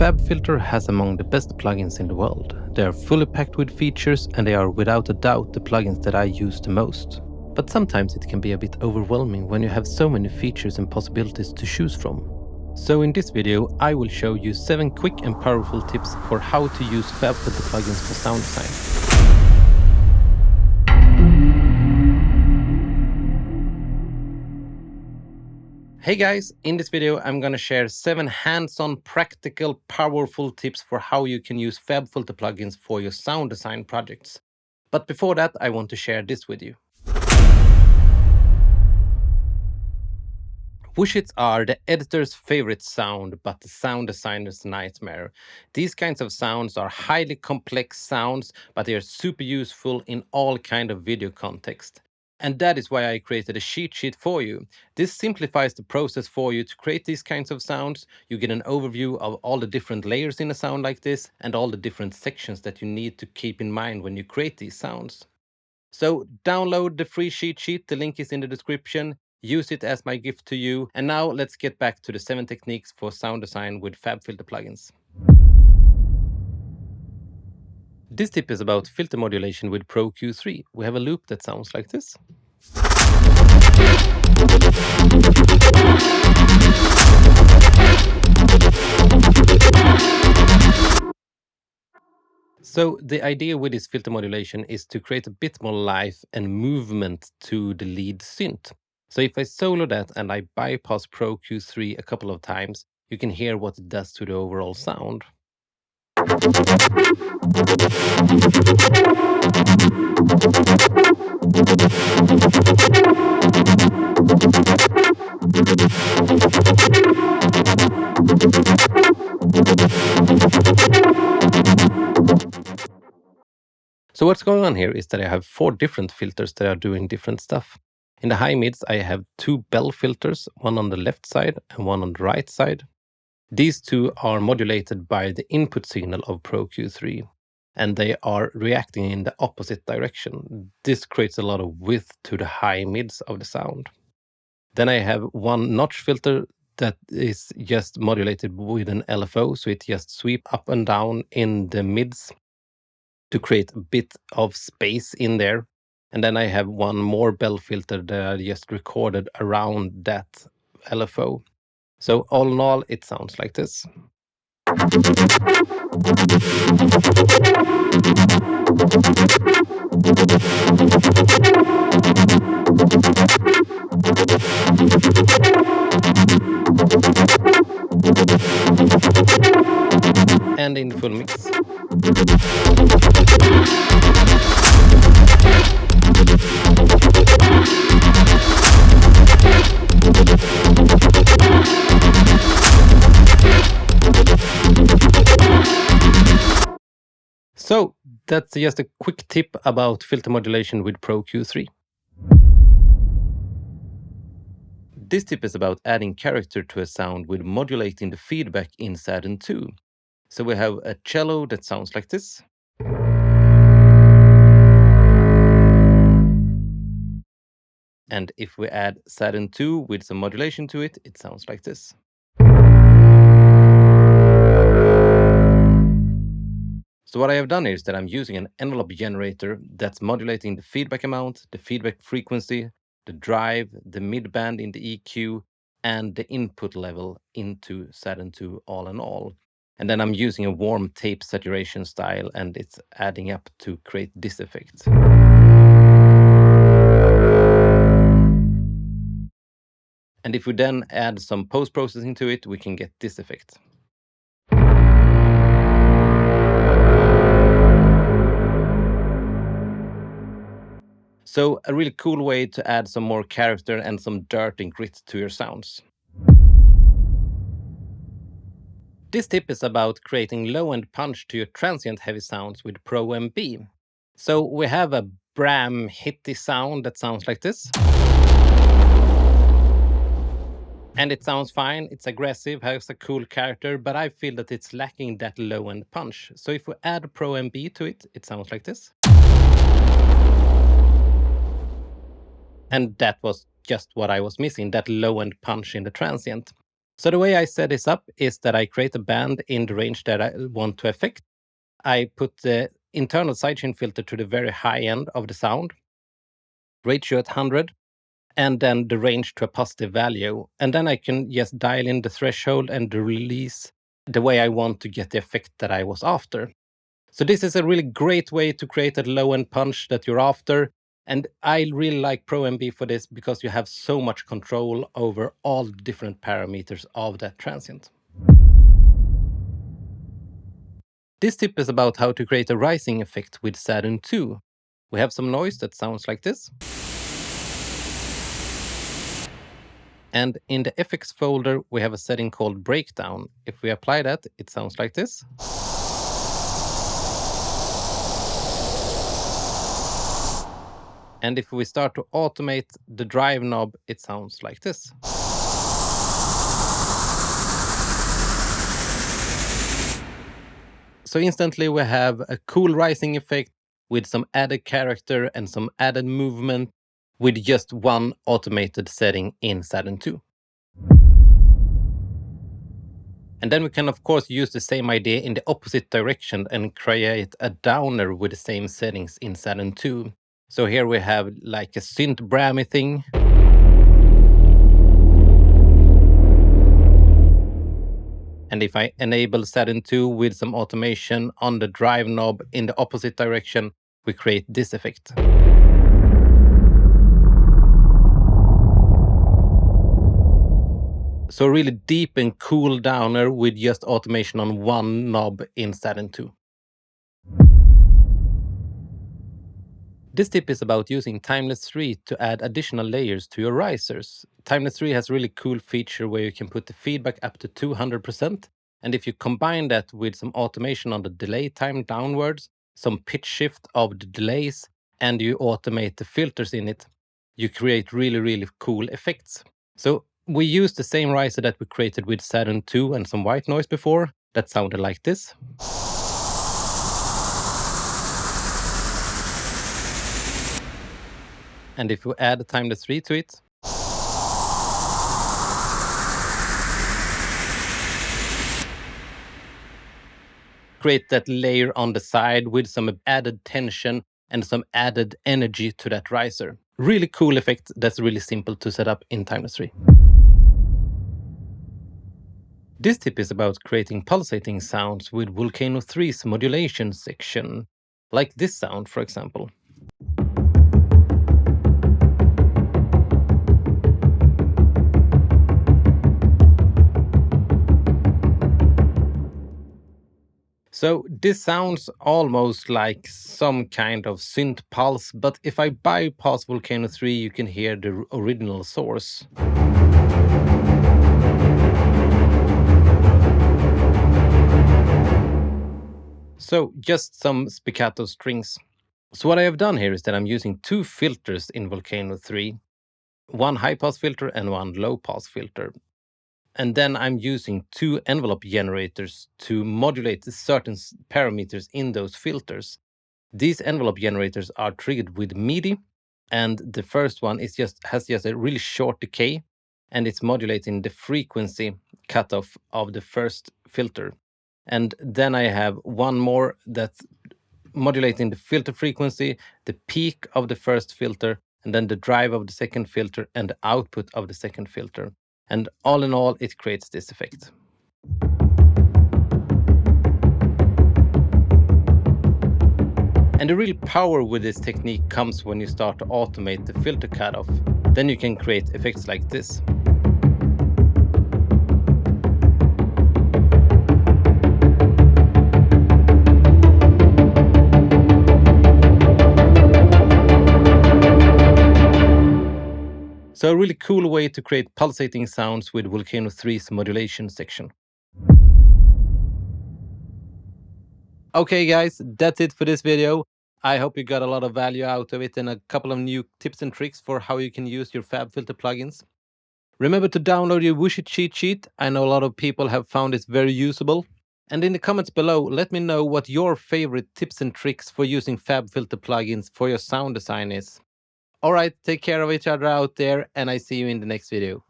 Fabfilter has among the best plugins in the world. They are fully packed with features and they are without a doubt the plugins that I use the most. But sometimes it can be a bit overwhelming when you have so many features and possibilities to choose from. So in this video I will show you 7 quick and powerful tips for how to use Fabfilter plugins for sound design. Hey guys, in this video I'm gonna share 7 hands-on, practical, powerful tips for how you can use Fabfilter plugins for your sound design projects. But before that, I want to share this with you. Whooshits are the editor's favorite sound, but the sound designer's nightmare. These kinds of sounds are highly complex sounds, but they are super useful in all kind of video context. And that is why I created a cheat sheet for you. This simplifies the process for you to create these kinds of sounds. You get an overview of all the different layers in a sound like this and all the different sections that you need to keep in mind when you create these sounds. So download the free cheat sheet, the link is in the description. Use it as my gift to you. And now let's get back to the 7 techniques for sound design with Fabfilter plugins. This tip is about filter modulation with Pro Q3. We have a loop that sounds like this. So the idea with this filter modulation is to create a bit more life and movement to the lead synth. So if I solo that and I bypass Pro Q3 a couple of times, you can hear what it does to the overall sound. So what's going on here is that I have 4 different filters that are doing different stuff. In the high mids, I have 2 bell filters, one on the left side and one on the right side. These 2 are modulated by the input signal of Pro Q3, and they are reacting in the opposite direction. This creates a lot of width to the high mids of the sound. Then I have 1 notch filter that is just modulated with an LFO, so it just sweeps up and down in the mids to create a bit of space in there. And then I have 1 more bell filter that I just recorded around that LFO. So all in all, it sounds like this. And in full mix. So that's just a quick tip about filter modulation with Pro Q3. This tip is about adding character to a sound with modulating the feedback in Saturn2. So we have a cello that sounds like this. And if we add Saturn2 with some modulation to it, it sounds like this. So what I have done is that I'm using an envelope generator that's modulating the feedback amount, the feedback frequency, the drive, the midband in the EQ, and the input level into Saturn2 all in all. And then I'm using a warm tape saturation style, and it's adding up to create this effect. And if we then add some post-processing to it, we can get this effect. So a really cool way to add some more character and some dirt and grit to your sounds. This tip is about creating low-end punch to your transient-heavy sounds with Pro MB. So we have a Bram hitty sound that sounds like this. And it sounds fine, it's aggressive, has a cool character, but I feel that it's lacking that low-end punch. So if we add Pro MB to it, it sounds like this. And that was just what I was missing, that low-end punch in the transient. So the way I set this up is that I create a band in the range that I want to affect. I put the internal sidechain filter to the very high end of the sound, ratio at 100, and then the range to a positive value. And then I can just dial in the threshold and the release the way I want to get the effect that I was after. So this is a really great way to create a low-end punch that you're after. And I really like ProMB for this because you have so much control over all the different parameters of that transient. This tip is about how to create a rising effect with Saturn2. We have some noise that sounds like this. And in the FX folder, we have a setting called breakdown. If we apply that, it sounds like this. And if we start to automate the drive knob, it sounds like this. So instantly we have a cool rising effect with some added character and some added movement with just one automated setting in Saturn2. And then we can of course use the same idea in the opposite direction and create a downer with the same settings in Saturn2. So here we have like a synth Brammy thing. And if I enable Saturn2 with some automation on the drive knob in the opposite direction, we create this effect. So really deep and cool downer with just automation on one knob in Saturn2. This tip is about using Timeless3 to add additional layers to your risers. Timeless3 has a really cool feature where you can put the feedback up to 200%. And if you combine that with some automation on the delay time downwards, some pitch shift of the delays, and you automate the filters in it, you create really, really cool effects. So we used the same riser that we created with Saturn2 and some white noise before that sounded like this. And if we add Timeless3 to it, create that layer on the side with some added tension and some added energy to that riser. Really cool effect that's really simple to set up in Timeless3. This tip is about creating pulsating sounds with Volcano3's modulation section, like this sound, for example. So this sounds almost like some kind of synth pulse, but if I bypass Volcano3, you can hear the original source. So just some spiccato strings. So what I have done here is that I'm using two filters in Volcano3, one high pass filter and one low pass filter. And then I'm using two envelope generators to modulate certain parameters in those filters. These envelope generators are triggered with MIDI, and the first one is has just a really short decay, and it's modulating the frequency cutoff of the first filter. And then I have one more that's modulating the filter frequency, the peak of the first filter, and then the drive of the second filter and the output of the second filter. And all in all, it creates this effect. And the real power with this technique comes when you start to automate the filter cutoff. Then you can create effects like this. So a really cool way to create pulsating sounds with Volcano3's modulation section. Okay guys, that's it for this video. I hope you got a lot of value out of it and a couple of new tips and tricks for how you can use your Fabfilter plugins. Remember to download your Wooshit cheat sheet. I know a lot of people have found it very usable. And in the comments below, let me know what your favorite tips and tricks for using Fabfilter plugins for your sound design is. Alright, take care of each other out there, and I see you in the next video.